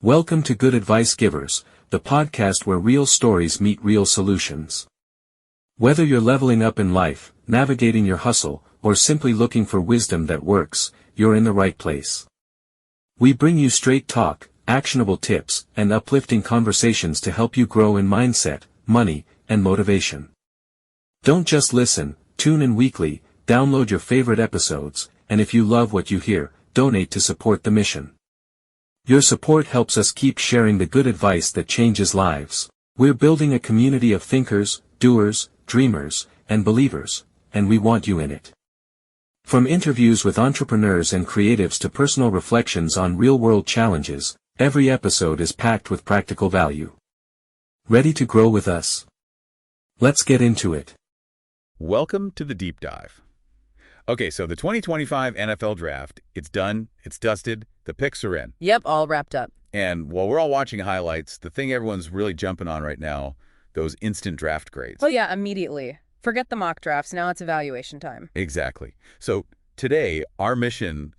Welcome to Good Advice Givers, the podcast where real stories meet real solutions. Whether you're leveling up in life, navigating your hustle, or simply looking for wisdom that works, you're in the right place. We bring you straight talk, actionable tips, and uplifting conversations to help you grow in mindset, money, and motivation. Don't just listen, tune in weekly, download your favorite episodes, and if you love what you hear, donate to support the mission. Your support helps us keep sharing the good advice that changes lives. We're building a community of thinkers, doers, dreamers, and believers, and we want you in it. From interviews with entrepreneurs and creatives to personal reflections on real-world challenges, every episode is packed with practical value. Ready to grow with us? Let's get into it. Welcome to the Deep Dive. Okay, so the 2025 NFL Draft, it's done, it's dusted, the picks are in. Yep, all wrapped up. And while we're all watching highlights, the thing everyone's really jumping on right now, those instant draft grades. Oh yeah, immediately. Forget the mock drafts, now it's evaluation time. Exactly. So today, our mission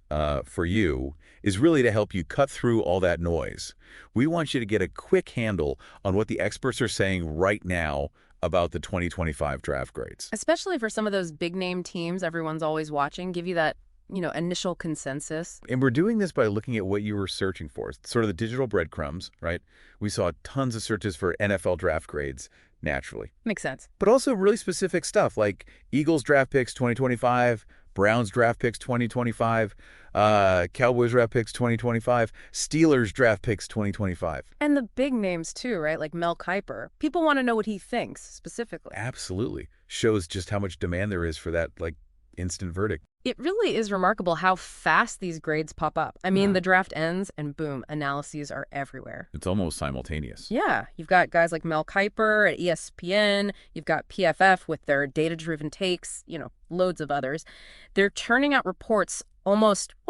for you is really to help you cut through all that noise. We want you to get a quick handle on what the experts are saying right now about the 2025 draft grades. Especially for some of those big name teams everyone's always watching, give you that, initial consensus. And we're doing this by looking at what you were searching for, sort of the digital breadcrumbs, right? We saw tons of searches for NFL draft grades, naturally. Makes sense. But also really specific stuff like Eagles draft picks 2025, Browns draft picks 2025, Cowboys draft picks 2025, Steelers draft picks 2025. And the big names too, right? Like Mel Kiper. People want to know what he thinks specifically. Absolutely. Shows just how much demand there is for that, instant verdict. It really is remarkable how fast these grades pop up. I mean, the draft ends and boom, analyses are everywhere. It's almost simultaneous. Yeah, you've got guys like Mel Kiper at ESPN, you've got PFF with their data-driven takes, loads of others. They're churning out reports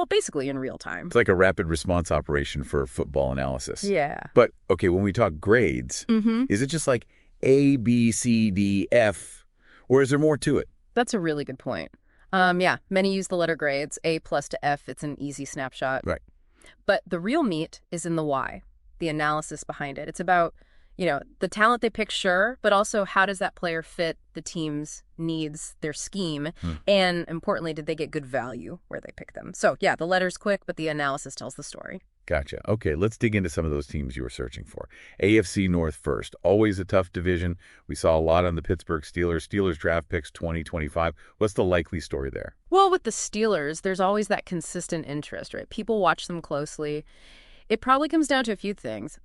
basically in real time. It's like a rapid response operation for football analysis. Yeah. But, okay, when we talk grades, is it just like A, B, C, D, F, or is there more to it? That's a really good point. Many use the letter grades, A+ to F. It's an easy snapshot. Right. But the real meat is in the why, the analysis behind it. It's about, the talent they pick, sure, but also how does that player fit the team's needs, their scheme, and importantly, did they get good value where they pick them? So, yeah, the letter's quick, but the analysis tells the story. Gotcha. Okay, let's dig into some of those teams you were searching for. AFC North first. Always a tough division. We saw a lot on the Pittsburgh Steelers. Steelers draft picks 2025. What's the likely story there? Well, with the Steelers, there's always that consistent interest, right? People watch them closely. It probably comes down to a few things.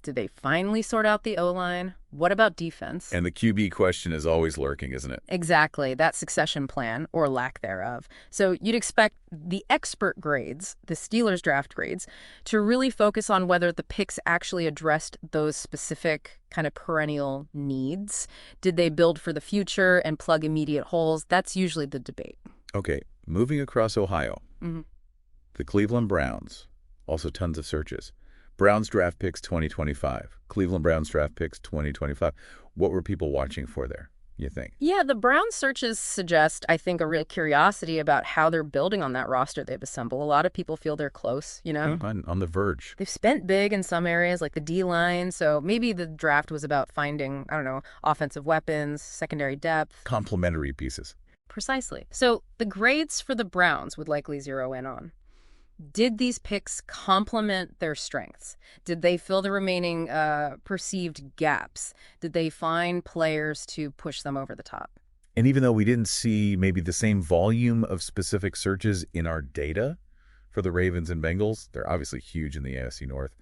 Did they finally sort out the O-line? What about defense? And the QB question is always lurking, isn't it? Exactly, that succession plan, or lack thereof. So you'd expect the expert grades, the Steelers draft grades, to really focus on whether the picks actually addressed those specific kind of perennial needs. Did they build for the future and plug immediate holes? That's usually the debate. Okay, moving across Ohio. The Cleveland Browns, also tons of searches. Browns draft picks 2025. Cleveland Browns draft picks 2025. What were people watching for there, you think? Yeah, the Browns searches suggest, I think, a real curiosity about how they're building on that roster they've assembled. A lot of people feel they're close, On the verge. They've spent big in some areas, like the D-line, so maybe the draft was about finding, offensive weapons, secondary depth. Complementary pieces. Precisely. So the grades for the Browns would likely zero in on. Did these picks complement their strengths? Did they fill the remaining perceived gaps? Did they find players to push them over the top? And even though we didn't see maybe the same volume of specific searches in our data for the Ravens and Bengals, they're obviously huge in the AFC North.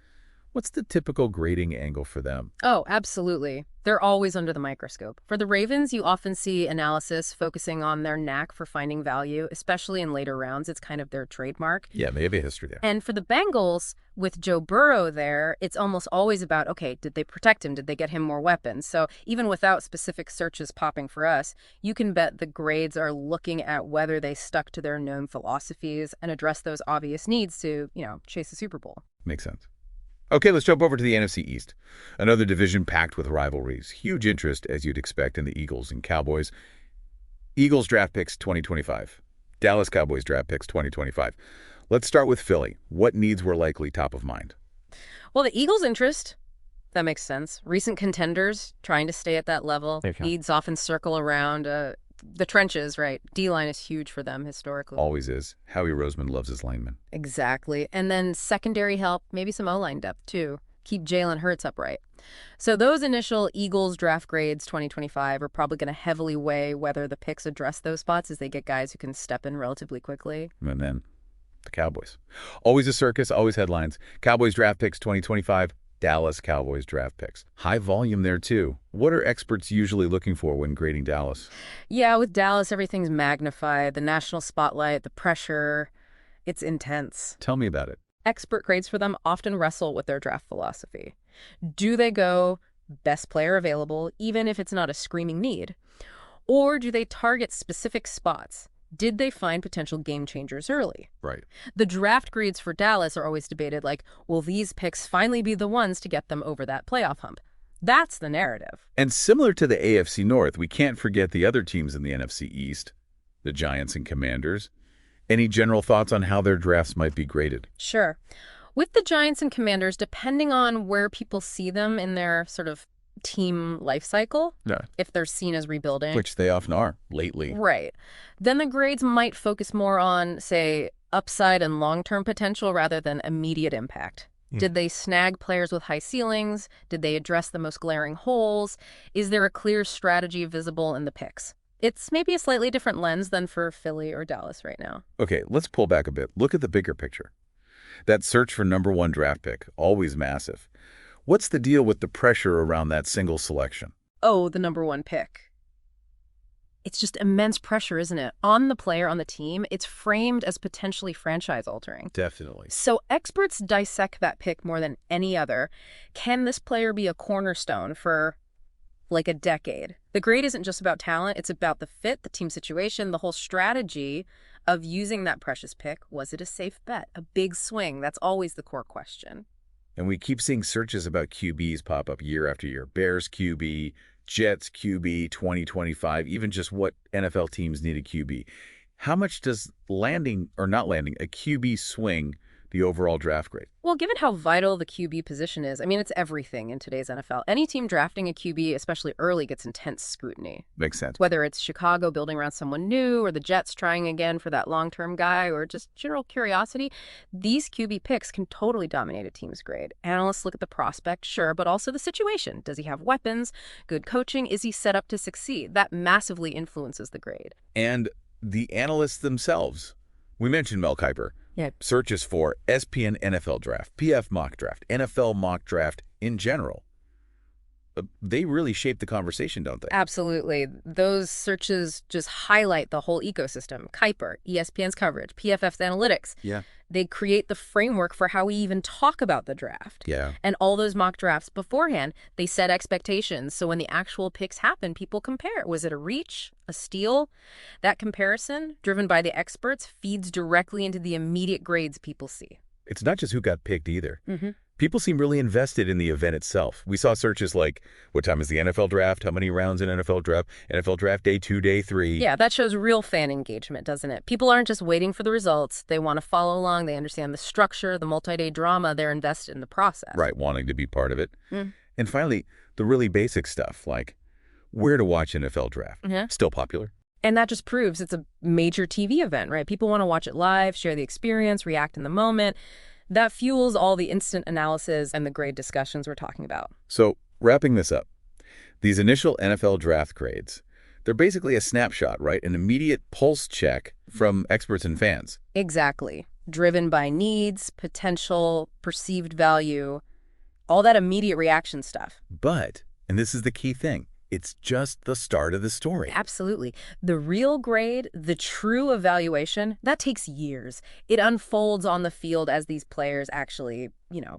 What's the typical grading angle for them? Oh, absolutely. They're always under the microscope. For the Ravens, you often see analysis focusing on their knack for finding value, especially in later rounds. It's kind of their trademark. Yeah, they have a history there. And for the Bengals, with Joe Burrow there, it's almost always about, okay, did they protect him? Did they get him more weapons? So even without specific searches popping for us, you can bet the grades are looking at whether they stuck to their known philosophies and address those obvious needs to, chase the Super Bowl. Makes sense. Okay, let's jump over to the NFC East. Another division packed with rivalries. Huge interest, as you'd expect, in the Eagles and Cowboys. Eagles draft picks 2025. Dallas Cowboys draft picks 2025. Let's start with Philly. What needs were likely top of mind? Well, the Eagles' interest, that makes sense. Recent contenders trying to stay at that level. There you go. Needs often circle around the trenches, right? D-line is huge for them historically. Always is. Howie Roseman loves his linemen. Exactly. And then secondary help, maybe some O-line depth too. Keep Jalen Hurts upright. So those initial Eagles draft grades 2025 are probably going to heavily weigh whether the picks address those spots as they get guys who can step in relatively quickly. And then the Cowboys. Always a circus, always headlines. Cowboys draft picks 2025, Dallas Cowboys draft picks. High volume there too. What are experts usually looking for when grading Dallas? Yeah, with Dallas, everything's magnified. The national spotlight, the pressure, it's intense. Tell me about it. Expert grades for them often wrestle with their draft philosophy. Do they go best player available, even if it's not a screaming need? Or do they target specific spots? Did they find potential game changers early? Right. The draft grades for Dallas are always debated like, will these picks finally be the ones to get them over that playoff hump? That's the narrative. And similar to the AFC North, we can't forget the other teams in the NFC East, the Giants and Commanders. Any general thoughts on how their drafts might be graded? Sure. With the Giants and Commanders, depending on where people see them in their sort of team life cycle, if they're seen as rebuilding. Which they often are, lately. Right. Then the grades might focus more on, say, upside and long-term potential rather than immediate impact. Did they snag players with high ceilings? Did they address the most glaring holes? Is there a clear strategy visible in the picks? It's maybe a slightly different lens than for Philly or Dallas right now. Okay, let's pull back a bit. Look at the bigger picture. That search for #1 draft pick, always massive. What's the deal with the pressure around that single selection? Oh, the #1 pick. It's just immense pressure, isn't it? On the player, on the team, it's framed as potentially franchise-altering. Definitely. So experts dissect that pick more than any other. Can this player be a cornerstone for like a decade? The grade isn't just about talent. It's about the fit, the team situation, the whole strategy of using that precious pick. Was it a safe bet? A big swing? That's always the core question. And we keep seeing searches about QBs pop up year after year. Bears QB, Jets QB 2025, even just what NFL teams need a QB. How much does landing or not landing a QB swing the overall draft grade? Well, given how vital the QB position is, I mean, it's everything in today's NFL. Any team drafting a QB, especially early, gets intense scrutiny. Makes sense. Whether it's Chicago building around someone new or the Jets trying again for that long-term guy or just general curiosity, these QB picks can totally dominate a team's grade. Analysts look at the prospect, sure, but also the situation. Does he have weapons? Good coaching? Is he set up to succeed? That massively influences the grade. And the analysts themselves. We mentioned Mel Kiper. Yeah. Searches for SPN NFL Draft, PF Mock Draft, NFL Mock Draft in general. They really shape the conversation, don't they? Absolutely. Those searches just highlight the whole ecosystem. Kiper, ESPN's coverage, PFF's analytics. Yeah. They create the framework for how we even talk about the draft. Yeah. And all those mock drafts beforehand, they set expectations. So when the actual picks happen, people compare. Was it a reach, a steal? That comparison, driven by the experts, feeds directly into the immediate grades people see. It's not just who got picked either. Mm-hmm. People seem really invested in the event itself. We saw searches like, what time is the NFL draft? How many rounds in NFL draft day 2, day 3? Yeah, that shows real fan engagement, doesn't it? People aren't just waiting for the results. They want to follow along. They understand the structure, the multi-day drama. They're invested in the process. Right, wanting to be part of it. And finally, the really basic stuff, like where to watch NFL draft. Still popular. And that just proves it's a major TV event, right? People want to watch it live, share the experience, react in the moment. That fuels all the instant analysis and the grade discussions we're talking about. So, wrapping this up, these initial NFL draft grades, they're basically a snapshot, right? An immediate pulse check from experts and fans. Exactly. Driven by needs, potential, perceived value, all that immediate reaction stuff. But, and this is the key thing, it's just the start of the story. Absolutely. The real grade, the true evaluation, that takes years. It unfolds on the field as these players actually,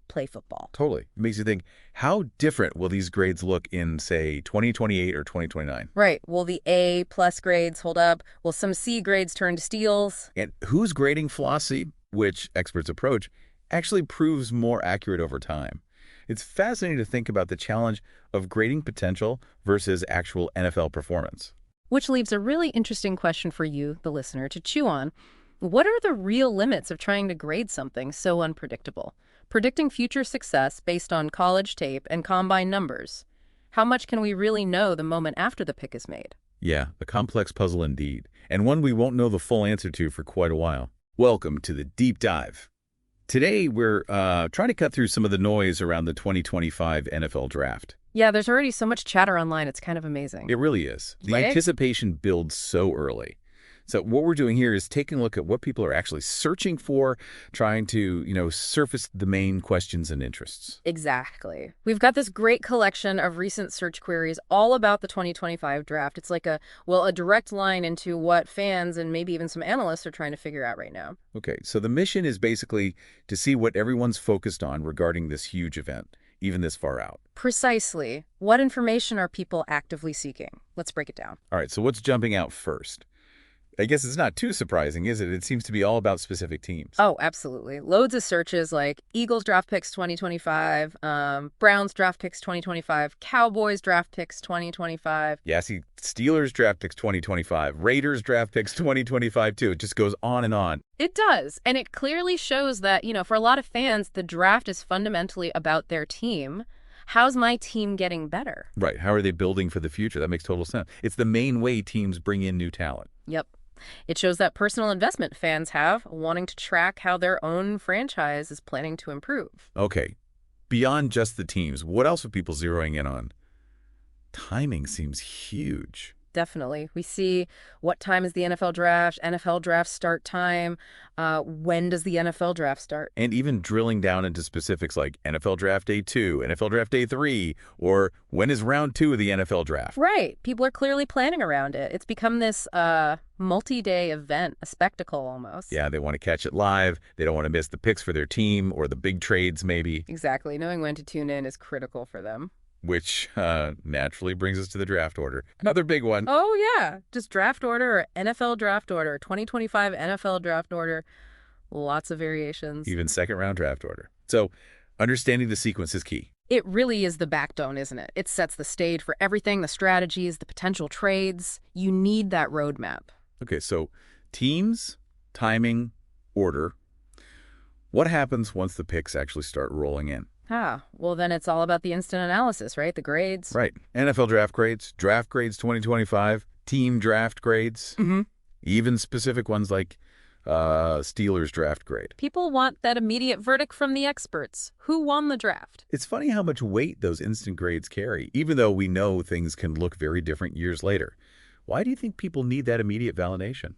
play football. Totally. It makes you think, how different will these grades look in, say, 2028 or 2029? Right. Will the A+ grades hold up? Will some C grades turn to steals? And whose grading philosophy, which experts approach, actually proves more accurate over time? It's fascinating to think about the challenge of grading potential versus actual NFL performance. Which leaves a really interesting question for you, the listener, to chew on. What are the real limits of trying to grade something so unpredictable? Predicting future success based on college tape and combine numbers. How much can we really know the moment after the pick is made? Yeah, a complex puzzle indeed, and one we won't know the full answer to for quite a while. Welcome to the Deep Dive. Today, we're trying to cut through some of the noise around the 2025 NFL Draft. Yeah, there's already so much chatter online, it's kind of amazing. It really is. The Right? anticipation builds so early. So what we're doing here is taking a look at what people are actually searching for, trying to, surface the main questions and interests. Exactly. We've got this great collection of recent search queries all about the 2025 draft. It's like a direct line into what fans and maybe even some analysts are trying to figure out right now. Okay, so the mission is basically to see what everyone's focused on regarding this huge event, even this far out. Precisely. What information are people actively seeking? Let's break it down. All right, so what's jumping out first? I guess it's not too surprising, is it? It seems to be all about specific teams. Oh, absolutely. Loads of searches like Eagles draft picks 2025, Browns draft picks 2025, Cowboys draft picks 2025. Yeah, see, Steelers draft picks 2025, Raiders draft picks 2025 too. It just goes on and on. It does. And it clearly shows that, for a lot of fans, the draft is fundamentally about their team. How's my team getting better? Right. How are they building for the future? That makes total sense. It's the main way teams bring in new talent. Yep. It shows that personal investment fans have, wanting to track how their own franchise is planning to improve. Okay. Beyond just the teams, what else are people zeroing in on? Timing seems huge. Definitely. We see what time is the NFL draft start time, when does the NFL draft start? And even drilling down into specifics like NFL Draft Day 2, NFL Draft Day 3, or when is round 2 of the NFL Draft? Right. People are clearly planning around it. It's become this multi-day event, a spectacle almost. Yeah, they want to catch it live. They don't want to miss the picks for their team or the big trades maybe. Exactly. Knowing when to tune in is critical for them. Which naturally brings us to the draft order. Another big one. Oh, yeah. Just draft order or NFL draft order, 2025 NFL draft order. Lots of variations. Even second-round draft order. So understanding the sequence is key. It really is the backbone, isn't it? It sets the stage for everything, the strategies, the potential trades. You need that roadmap. Okay, so teams, timing, order. What happens once the picks actually start rolling in? Well, then it's all about the instant analysis, right? The grades. Right. NFL draft grades 2025, team draft grades, even specific ones like Steelers draft grade. People want that immediate verdict from the experts. Who won the draft? It's funny how much weight those instant grades carry, even though we know things can look very different years later. Why do you think people need that immediate validation?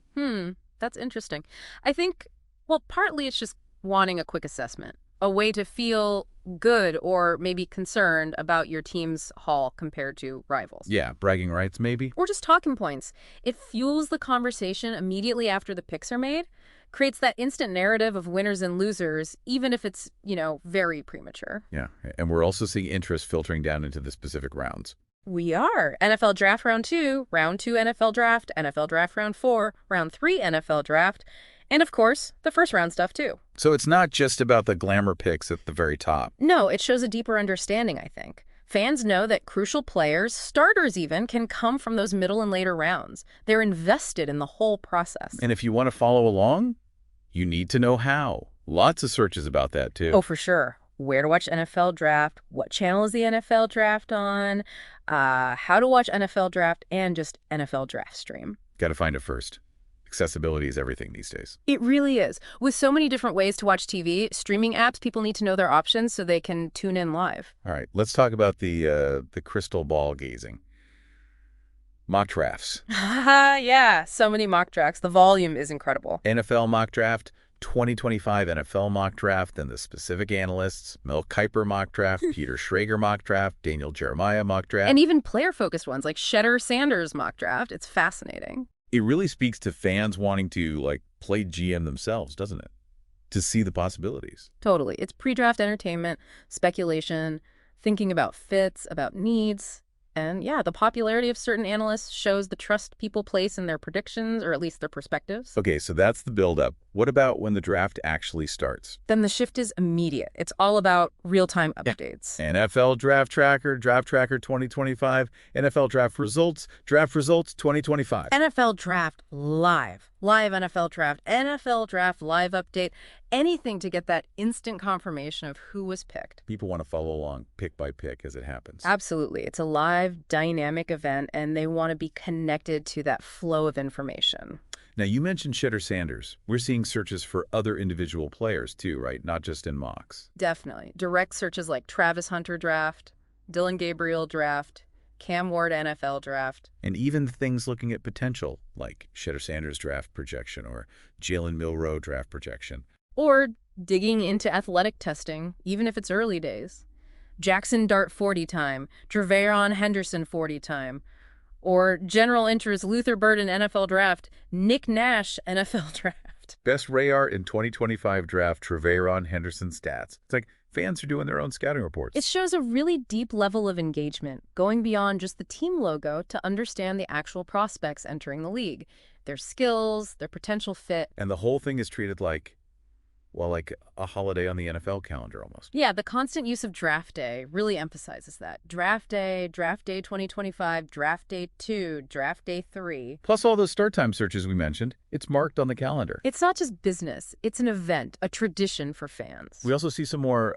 That's interesting. I think, partly it's just wanting a quick assessment, a way to feel good or maybe concerned about your team's haul compared to rivals. Yeah, bragging rights maybe? Or just talking points. It fuels the conversation immediately after the picks are made, creates that instant narrative of winners and losers, even if it's, very premature. Yeah, and we're also seeing interest filtering down into the specific rounds. We are. NFL draft round 2, round 2 NFL draft round 4, round 3 NFL draft, and of course, the first round stuff too. So it's not just about the glamour picks at the very top. No, it shows a deeper understanding, I think. Fans know that crucial players, starters even, can come from those middle and later rounds. They're invested in the whole process. And if you want to follow along, you need to know how. Lots of searches about that too. Oh, for sure. Where to watch NFL draft, what channel is the NFL draft on, how to watch NFL draft, and just NFL draft stream. Got to find it first. Accessibility is everything these days. It really is. With so many different ways to watch TV, streaming apps, people need to know their options so they can tune in live. All right, let's talk about the crystal ball gazing. Mock drafts. Yeah, so many mock drafts. The volume is incredible. NFL mock draft, 2025 NFL mock draft, then the specific analysts, Mel Kiper mock draft, Peter Schrager mock draft, Daniel Jeremiah mock draft. And even player-focused ones like Shedder Sanders mock draft. It's fascinating. It really speaks to fans wanting to, play GM themselves, doesn't it? To see the possibilities. Totally. It's pre-draft entertainment, speculation, thinking about fits, about needs. And yeah, the popularity of certain analysts shows the trust people place in their predictions, or at least their perspectives. Okay, so that's the build-up. What about when the draft actually starts? Then the shift is immediate. It's all about real-time updates. NFL Draft Tracker 2025, NFL Draft Results 2025. NFL Draft Live. Live NFL Draft Live update. Anything to get that instant confirmation of who was picked. People want to follow along pick by pick as it happens. Absolutely. It's a live, dynamic event, and they want to be connected to that flow of information. Now, you mentioned Shedder Sanders. We're seeing searches for other individual players too, right? Not just in mocks. Definitely. Direct searches like Travis Hunter Draft, Dylan Gabriel Draft, Cam Ward NFL Draft. And even things looking at potential, like Shedder Sanders draft projection or Jalen Milroe draft projection. Or digging into athletic testing, even if it's early days. Jackson Dart 40 time, Treveron Henderson 40 time, or general interest Luther Burden NFL Draft, Nick Nash NFL Draft. Best Rayar in 2025 draft, Treveron Henderson stats. It's like fans are doing their own scouting reports. It shows a really deep level of engagement, going beyond just the team logo to understand the actual prospects entering the league, their skills, their potential fit. And the whole thing is treated like, well, like a holiday on the NFL calendar almost. Yeah, the constant use of Draft Day really emphasizes that. Draft Day 2025, Draft Day 2, Draft Day 3. Plus all those start time searches we mentioned, it's marked on the calendar. It's not just business, it's an event, a tradition for fans. We also see some more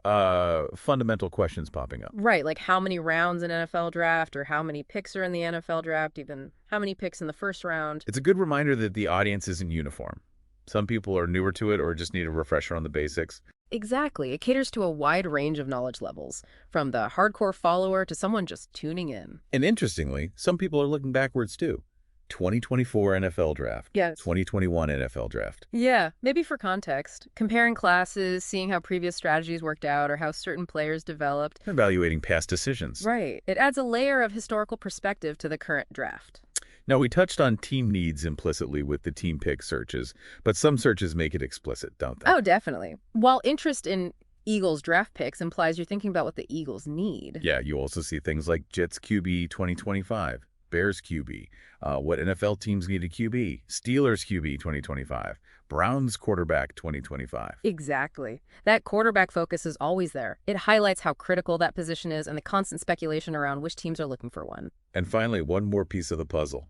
fundamental questions popping up. Right, like how many rounds in NFL Draft, or how many picks are in the NFL Draft, even how many picks in the first round. It's a good reminder that the audience isn't uniform. Some people are newer to it or just need a refresher on the basics. Exactly. It caters to a wide range of knowledge levels, from the hardcore follower to someone just tuning in. And interestingly, some people are looking backwards too. 2024 NFL Draft. Yes. 2021 NFL Draft. Yeah, maybe for context. Comparing classes, seeing how previous strategies worked out or how certain players developed. Evaluating past decisions. Right. It adds a layer of historical perspective to the current draft. Now, we touched on team needs implicitly with the team pick searches, but some searches make it explicit, don't they? Oh, definitely. While interest in Eagles draft picks implies you're thinking about what the Eagles need. Yeah, you also see things like Jets QB 2025, Bears QB, what NFL teams need a QB, Steelers QB 2025, Browns quarterback 2025. Exactly. That quarterback focus is always there. It highlights how critical that position is and the constant speculation around which teams are looking for one. And finally, one more piece of the puzzle.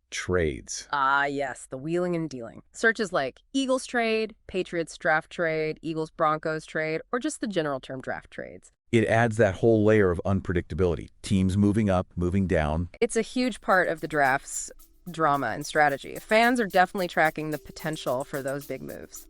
Trades. Ah, yes, the wheeling and dealing. Searches like Eagles trade, Patriots draft trade, Eagles Broncos trade, or just the general term draft trades. It adds that whole layer of unpredictability. Teams moving up, moving down. It's a huge part of the draft's drama and strategy. Fans are definitely tracking the potential for those big moves.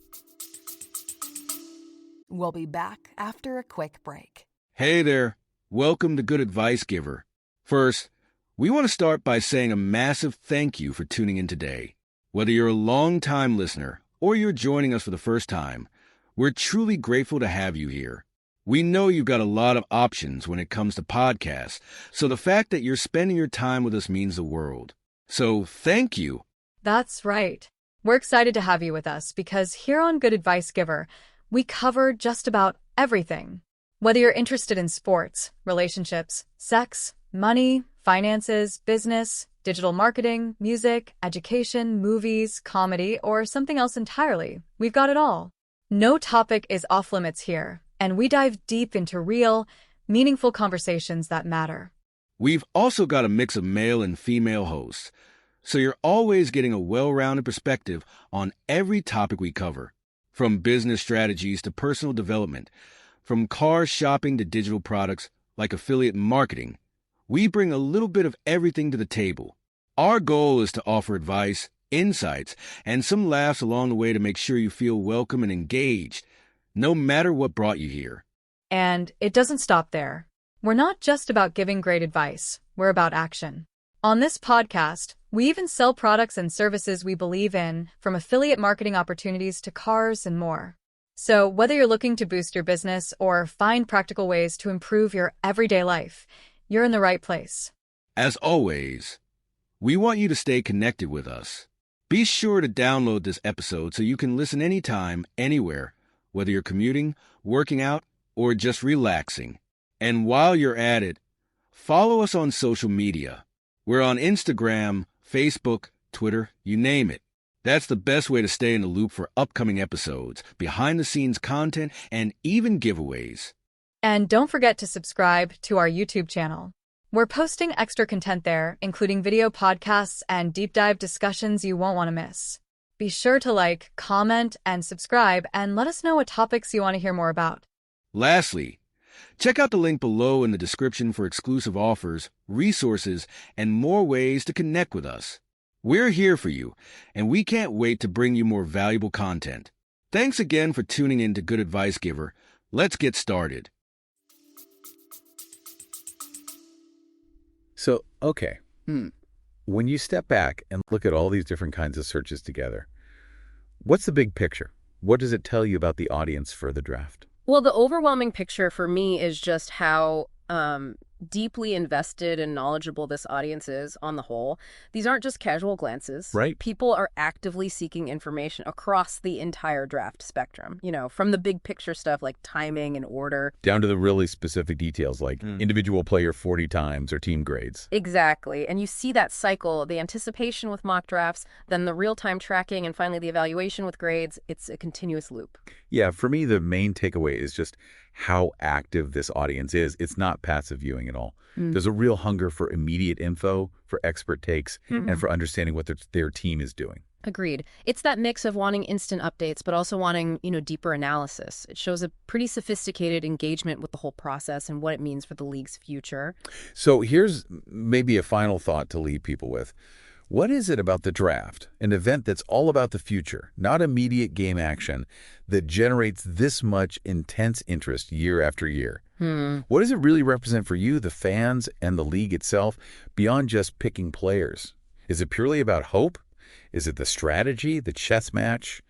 We'll be back after a quick break. Hey there. Welcome to Good Advice Giver. First, we want to start by saying a massive thank you for tuning in today. Whether you're a long-time listener or you're joining us for the first time, we're truly grateful to have you here. We know you've got a lot of options when it comes to podcasts, so the fact that you're spending your time with us means the world. So thank you. That's right. We're excited to have you with us because here on Good Advice Giver, we cover just about everything. Whether you're interested in sports, relationships, sex, money, finances, business, digital marketing, music, education, movies, comedy, or something else entirely, we've got it all. No topic is off limits here, and we dive deep into real, meaningful conversations that matter. We've also got a mix of male and female hosts, so you're always getting a well-rounded perspective on every topic we cover, from business strategies to personal development, from car shopping to digital products like affiliate marketing. We bring a little bit of everything to the table. Our goal is to offer advice, insights, and some laughs along the way to make sure you feel welcome and engaged, no matter what brought you here. And it doesn't stop there. We're not just about giving great advice, we're about action. On this podcast, we even sell products and services we believe in, from affiliate marketing opportunities to cars and more. So whether you're looking to boost your business or find practical ways to improve your everyday life, you're in the right place. As always, we want you to stay connected with us. Be sure to download this episode so you can listen anytime, anywhere, whether you're commuting, working out, or just relaxing. And while you're at it, follow us on social media. We're on Instagram, Facebook, Twitter, you name it. That's the best way to stay in the loop for upcoming episodes, behind-the-scenes content, and even giveaways. And don't forget to subscribe to our YouTube channel. We're posting extra content there, including video podcasts and deep dive discussions you won't want to miss. Be sure to like, comment, and subscribe, and let us know what topics you want to hear more about. Lastly, check out the link below in the description for exclusive offers, resources, and more ways to connect with us. We're here for you, and we can't wait to bring you more valuable content. Thanks again for tuning in to Good Advice Giver. Let's get started. So, okay. When you step back and look at all these different kinds of searches together, what's the big picture? What does it tell you about the audience for the draft? Well, the overwhelming picture for me is just how deeply invested and knowledgeable this audience is on the whole. These aren't just casual glances. Right. People are actively seeking information across the entire draft spectrum, from the big picture stuff like timing and order. Down to the really specific details like individual player 40 times or team grades. Exactly. And you see that cycle, the anticipation with mock drafts, then the real-time tracking, and finally the evaluation with grades. It's a continuous loop. Yeah, for me, the main takeaway is just how active this audience is. It's not passive viewing at all. There's a real hunger for immediate info, for expert takes, and for understanding what their team is doing. Agreed. It's that mix of wanting instant updates, but also wanting, deeper analysis. It shows a pretty sophisticated engagement with the whole process and what it means for the league's future. So here's maybe a final thought to leave people with. What is it about the draft, an event that's all about the future, not immediate game action, that generates this much intense interest year after year? What does it really represent for you, the fans, and the league itself, beyond just picking players? Is it purely about hope? Is it the strategy, the chess match?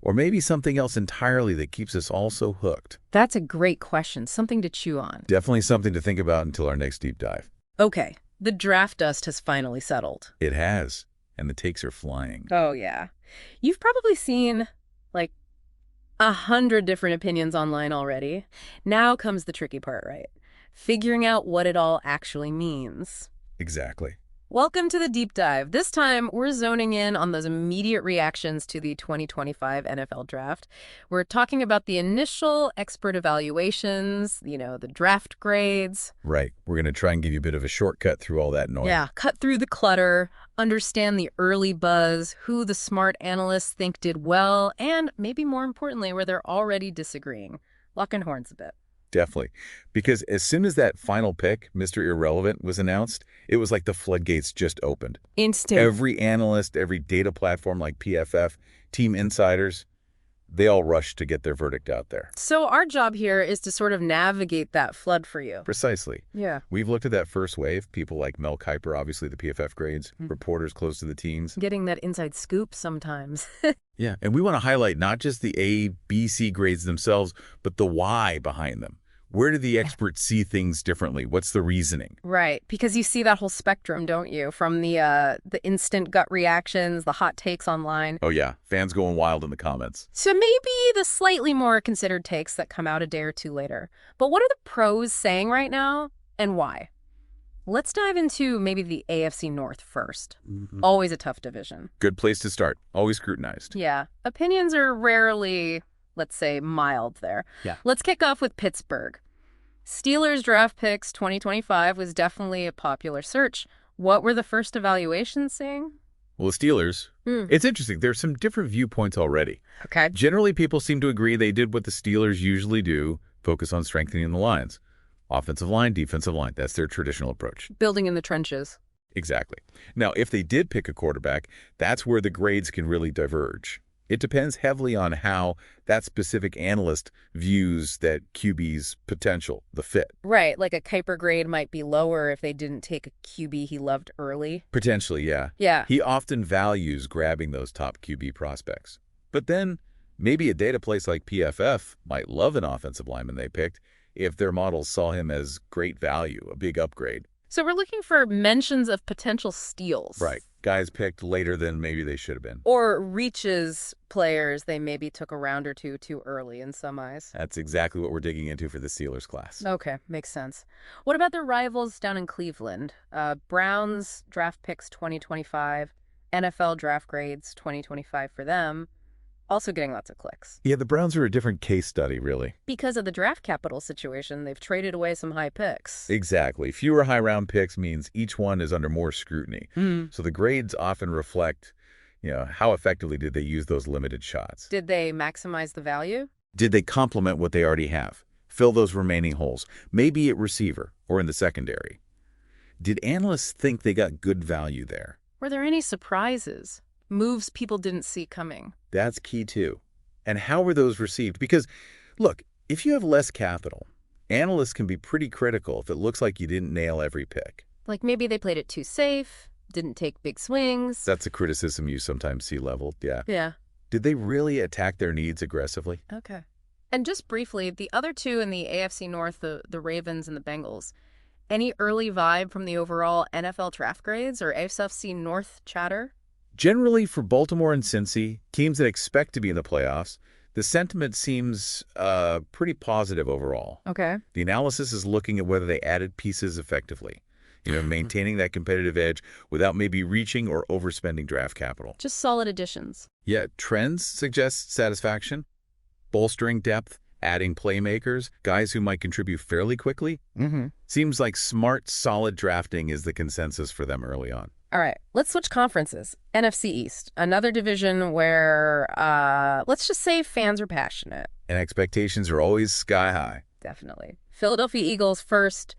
Or maybe something else entirely that keeps us all so hooked? That's a great question, something to chew on. Definitely something to think about until our next deep dive. Okay. The draft dust has finally settled. It has, and the takes are flying. Oh, yeah. You've probably seen, 100 different opinions online already. Now comes the tricky part, right? Figuring out what it all actually means. Exactly. Welcome to the deep dive. This time, we're zoning in on those immediate reactions to the 2025 NFL draft. We're talking about the initial expert evaluations, the draft grades. Right. We're going to try and give you a bit of a shortcut through all that noise. Yeah, cut through the clutter, understand the early buzz, who the smart analysts think did well, and maybe more importantly, where they're already disagreeing. Locking horns a bit. Definitely. Because as soon as that final pick, Mr. Irrelevant, was announced, it was like the floodgates just opened. Instant. Every analyst, every data platform like PFF, team insiders, they all rushed to get their verdict out there. So our job here is to sort of navigate that flood for you. Precisely. Yeah. We've looked at that first wave, people like Mel Kiper, obviously the PFF grades, reporters close to the teams. Getting that inside scoop sometimes. Yeah, and we want to highlight not just the A, B, C grades themselves, but the why behind them. Where do the experts see things differently? What's the reasoning? Right, because you see that whole spectrum, don't you? From the instant gut reactions, the hot takes online. Oh yeah, fans going wild in the comments. So maybe the slightly more considered takes that come out a day or two later. But what are the pros saying right now, and why? Let's dive into maybe the AFC North first. Always a tough division. Good place to start. Always scrutinized. Yeah, opinions are rarely, let's say, mild there. Yeah. Let's kick off with Pittsburgh. Steelers draft picks 2025 was definitely a popular search. What were the first evaluations saying? Well, the Steelers, it's interesting. There's some different viewpoints already. Okay. Generally, people seem to agree they did what the Steelers usually do, focus on strengthening the lines. Offensive line, defensive line. That's their traditional approach. Building in the trenches. Exactly. Now, if they did pick a quarterback, that's where the grades can really diverge. It depends heavily on how that specific analyst views that QB's potential, the fit. Right, like a Kuiper grade might be lower if they didn't take a QB he loved early. Potentially, yeah. Yeah. He often values grabbing those top QB prospects. But then maybe a data place like PFF might love an offensive lineman they picked if their models saw him as great value, a big upgrade. So we're looking for mentions of potential steals. Right. Guys picked later than maybe they should have been. Or reaches players they maybe took a round or two too early in some eyes. That's exactly what we're digging into for the Steelers class. Okay, makes sense. What about their rivals down in Cleveland? Browns draft picks 2025. NFL draft grades 2025 for them, also getting lots of clicks. Yeah, the Browns are a different case study, really. Because of the draft capital situation, they've traded away some high picks. Exactly. Fewer high-round picks means each one is under more scrutiny. So the grades often reflect, how effectively did they use those limited shots? Did they maximize the value? Did they complement what they already have? Fill those remaining holes, maybe at receiver or in the secondary. Did analysts think they got good value there? Were there any surprises? Moves people didn't see coming? That's key too. And how were those received? Because, look, if you have less capital, analysts can be pretty critical if it looks like you didn't nail every pick. Like maybe they played it too safe, didn't take big swings. That's a criticism you sometimes see leveled, yeah. Yeah. Did they really attack their needs aggressively? Okay. And just briefly, the other two in the AFC North, the Ravens and the Bengals, any early vibe from the overall NFL draft grades or AFC North chatter? Generally, for Baltimore and Cincy, teams that expect to be in the playoffs, the sentiment seems pretty positive overall. Okay. The analysis is looking at whether they added pieces effectively, maintaining that competitive edge without maybe reaching or overspending draft capital. Just solid additions. Yeah, trends suggest satisfaction, bolstering depth, adding playmakers, guys who might contribute fairly quickly. Seems like smart, solid drafting is the consensus for them early on. All right, let's switch conferences. NFC East, another division where, let's just say fans are passionate. And expectations are always sky high. Definitely. Philadelphia Eagles first,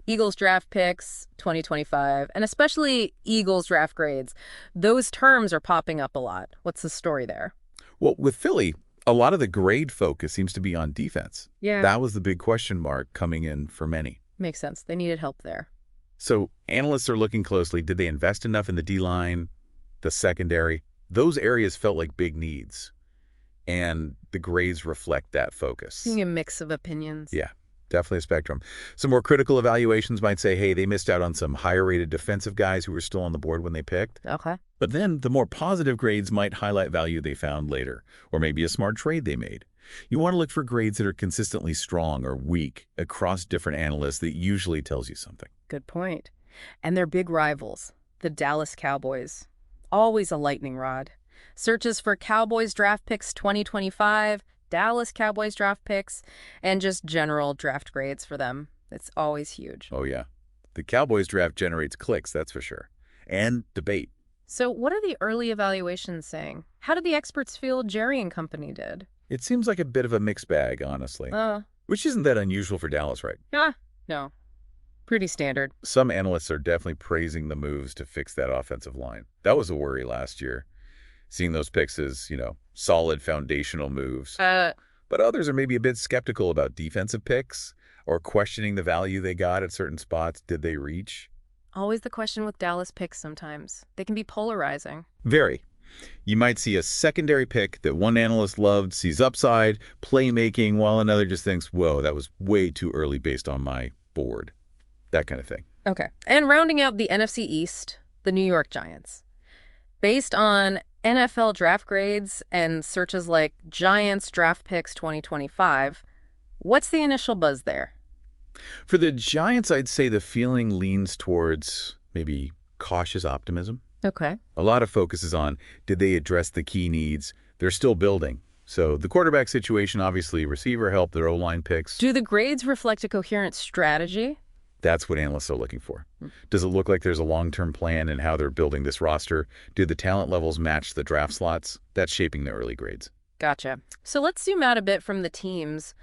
Eagles draft picks 2025, and especially Eagles draft grades. Those terms are popping up a lot. What's the story there? Well, with Philly, a lot of the grade focus seems to be on defense. Yeah. That was the big question mark coming in for many. Makes sense. They needed help there. So analysts are looking closely. Did they invest enough in the D-line, the secondary? Those areas felt like big needs, and the grades reflect that focus. Seeing a mix of opinions. Yeah, definitely a spectrum. Some more critical evaluations might say, hey, they missed out on some higher-rated defensive guys who were still on the board when they picked. Okay. But then the more positive grades might highlight value they found later, or maybe a smart trade they made. You want to look for grades that are consistently strong or weak across different analysts. That usually tells you something. Good point. And their big rivals, the Dallas Cowboys. Always a lightning rod. Searches for Cowboys draft picks 2025, Dallas Cowboys draft picks, and just general draft grades for them. It's always huge. Oh, yeah. The Cowboys draft generates clicks, that's for sure. And debate. So what are the early evaluations saying? How did the experts feel Jerry and company did? It seems like a bit of a mixed bag, honestly. Which isn't that unusual for Dallas, right? No. Pretty standard. Some analysts are definitely praising the moves to fix that offensive line. That was a worry last year, seeing those picks as, solid foundational moves. But others are maybe a bit skeptical about defensive picks or questioning the value they got at certain spots. Did they reach? Always the question with Dallas picks sometimes. They can be polarizing. Very. You might see a secondary pick that one analyst loved, sees upside, playmaking, while another just thinks, whoa, that was way too early based on my board. That kind of thing. Okay. And rounding out the NFC East, the New York Giants. Based on NFL draft grades and searches like Giants draft picks 2025, what's the initial buzz there? For the Giants, I'd say the feeling leans towards maybe cautious optimism. Okay. A lot of focus is on, did they address the key needs? They're still building. So the quarterback situation, obviously, receiver help, their O-line picks. Do the grades reflect a coherent strategy? That's what analysts are looking for. Does it look like there's a long-term plan in how they're building this roster? Do the talent levels match the draft slots? That's shaping the early grades. Gotcha. So let's zoom out a bit from the teams.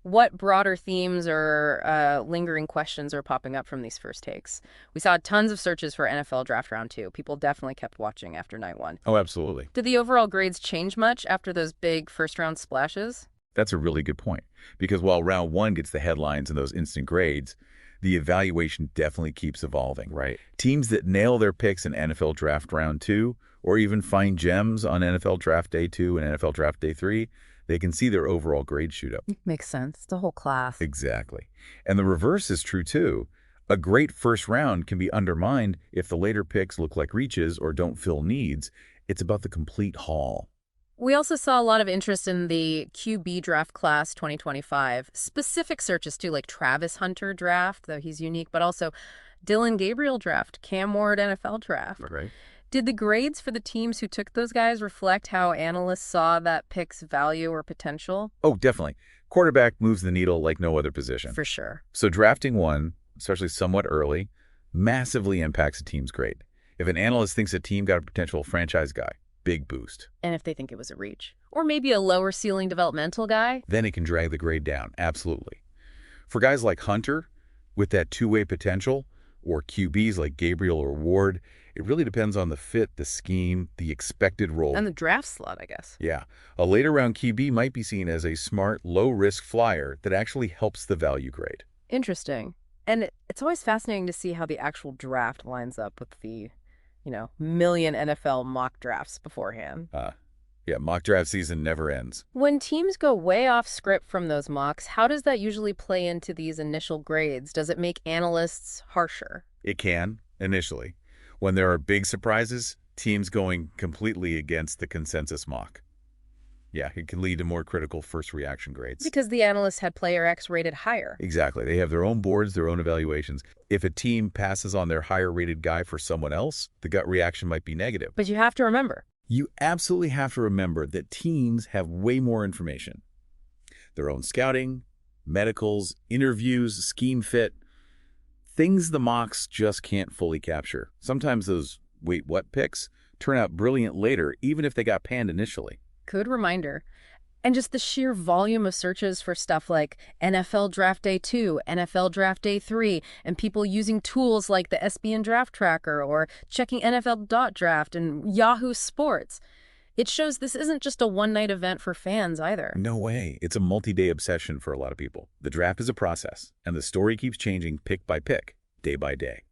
What broader themes or lingering questions are popping up from these first takes? We saw tons of searches for NFL Draft Round 2. People definitely kept watching after night one. Oh, absolutely. Did the overall grades change much after those big first-round splashes? That's a really good point. Because while Round 1 gets the headlines and those instant grades, the evaluation definitely keeps evolving. Right. Teams that nail their picks in NFL Draft Round 2, or even find gems on NFL Draft Day 2 and NFL Draft Day 3, they can see their overall grade shoot up. Makes sense. It's the whole class. Exactly. And the reverse is true, too. A great first round can be undermined if the later picks look like reaches or don't fill needs. It's about the complete haul. We also saw a lot of interest in the QB draft class 2025. Specific searches, too, like Travis Hunter draft, though he's unique, but also Dylan Gabriel draft, Cam Ward NFL draft. Right. Did the grades for the teams who took those guys reflect how analysts saw that pick's value or potential? Oh, definitely. Quarterback moves the needle like no other position. For sure. So drafting one, especially somewhat early, massively impacts a team's grade. If an analyst thinks a team got a potential franchise guy, big boost. And if they think it was a reach. Or maybe a lower ceiling developmental guy? Then it can drag the grade down, absolutely. For guys like Hunter, with that two-way potential, or QBs like Gabriel or Ward, it really depends on the fit, the scheme, the expected role. And the draft slot, I guess. Yeah. A later round QB might be seen as a smart, low-risk flyer that actually helps the value grade. Interesting. And it's always fascinating to see how the actual draft lines up with the, million NFL mock drafts beforehand. Yeah, mock draft season never ends. When teams go way off script from those mocks, how does that usually play into these initial grades? Does it make analysts harsher? It can, initially. When there are big surprises, teams going completely against the consensus mock. Yeah, it can lead to more critical first reaction grades. Because the analysts had player X rated higher. Exactly. They have their own boards, their own evaluations. If a team passes on their higher rated guy for someone else, the gut reaction might be negative. But you have to remember. You absolutely have to remember that teams have way more information. Their own scouting, medicals, interviews, scheme fit, things the mocks just can't fully capture. Sometimes those wait what picks turn out brilliant later, even if they got panned initially. Good reminder. And just the sheer volume of searches for stuff like NFL Draft Day 2, NFL Draft Day 3, and people using tools like the SBN Draft Tracker or checking NFL.draft and Yahoo Sports. It shows this isn't just a one-night event for fans either. No way. It's a multi-day obsession for a lot of people. The draft is a process, and the story keeps changing pick by pick, day by day.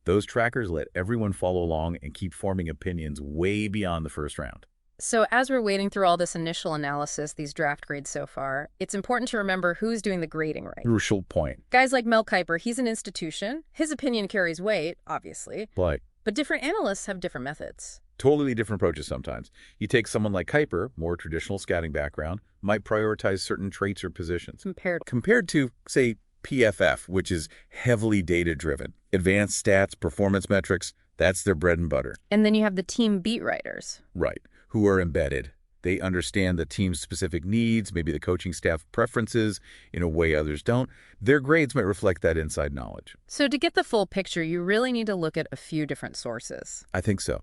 Those trackers let everyone follow along and keep forming opinions way beyond the first round. So as we're wading through all this initial analysis, these draft grades so far, it's important to remember who's doing the grading right. Crucial point. Guys like Mel Kiper, he's an institution. His opinion carries weight, obviously. But different analysts have different methods. totally different approaches sometimes. You take someone like Kiper, more traditional scouting background, might prioritize certain traits or positions. Compared to, say, PFF, which is heavily data-driven. Advanced stats, performance metrics, that's their bread and butter. And then you have the team beat writers. Right. Who are embedded. They understand the team's specific needs, maybe the coaching staff preferences in a way others don't. Their grades might reflect that inside knowledge. So to get the full picture, you really need to look at a few different sources. I think so.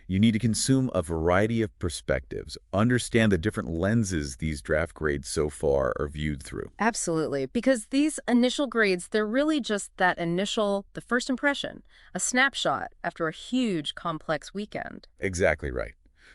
You need to consume a variety of perspectives, understand the different lenses these draft grades so far are viewed through. Absolutely, because these initial grades, they're really just the first impression, a snapshot after a huge, complex weekend. Exactly right.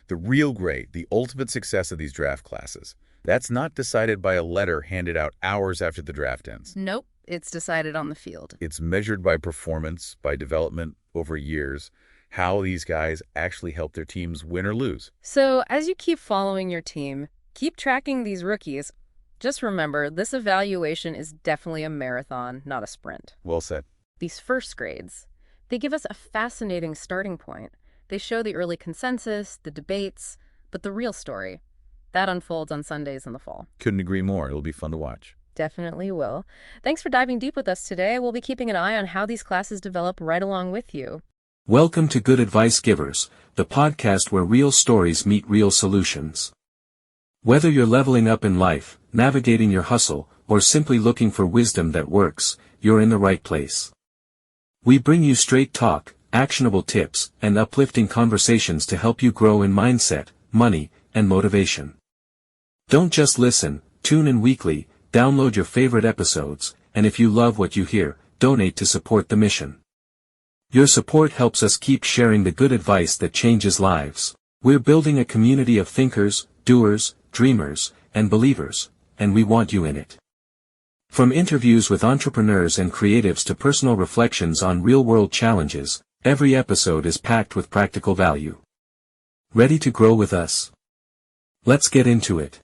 The real grade, the ultimate success of these draft classes, that's not decided by a letter handed out hours after the draft ends. Nope, it's decided on the field. It's measured by performance, by development over years, how these guys actually help their teams win or lose. So as you keep following your team, keep tracking these rookies, just remember this evaluation is definitely a marathon, not a sprint. Well said. These first grades, they give us a fascinating starting point. They show the early consensus, the debates, but the real story, that unfolds on Sundays in the fall. Couldn't agree more. It'll be fun to watch. Definitely will. Thanks for diving deep with us today. We'll be keeping an eye on how these classes develop right along with you. Welcome to Good Advice Givers, the podcast where real stories meet real solutions. Whether you're leveling up in life, navigating your hustle, or simply looking for wisdom that works, you're in the right place. We bring you straight talk, actionable tips, and uplifting conversations to help you grow in mindset, money, and motivation. Don't just listen, tune in weekly, download your favorite episodes, and if you love what you hear, donate to support the mission. Your support helps us keep sharing the good advice that changes lives. We're building a community of thinkers, doers, dreamers, and believers, and we want you in it. From interviews with entrepreneurs and creatives to personal reflections on real-world challenges, every episode is packed with practical value. Ready to grow with us? Let's get into it.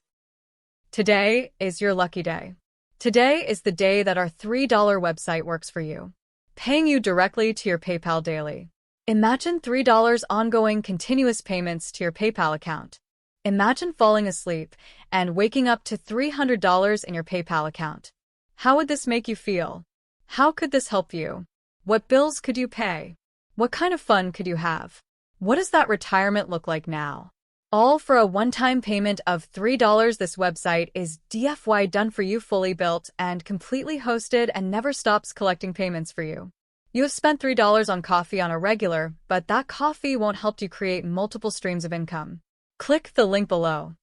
Today is your lucky day. Today is the day that our $3 website works for you, paying you directly to your PayPal daily. Imagine $3 ongoing continuous payments to your PayPal account. Imagine falling asleep and waking up to $300 in your PayPal account. How would this make you feel? How could this help you? What bills could you pay? What kind of fun could you have? What does that retirement look like now? All for a one-time payment of $3. This website is DFY done for you, fully built and completely hosted, and never stops collecting payments for you. You have spent $3 on coffee on a regular, but that coffee won't help you create multiple streams of income. Click the link below.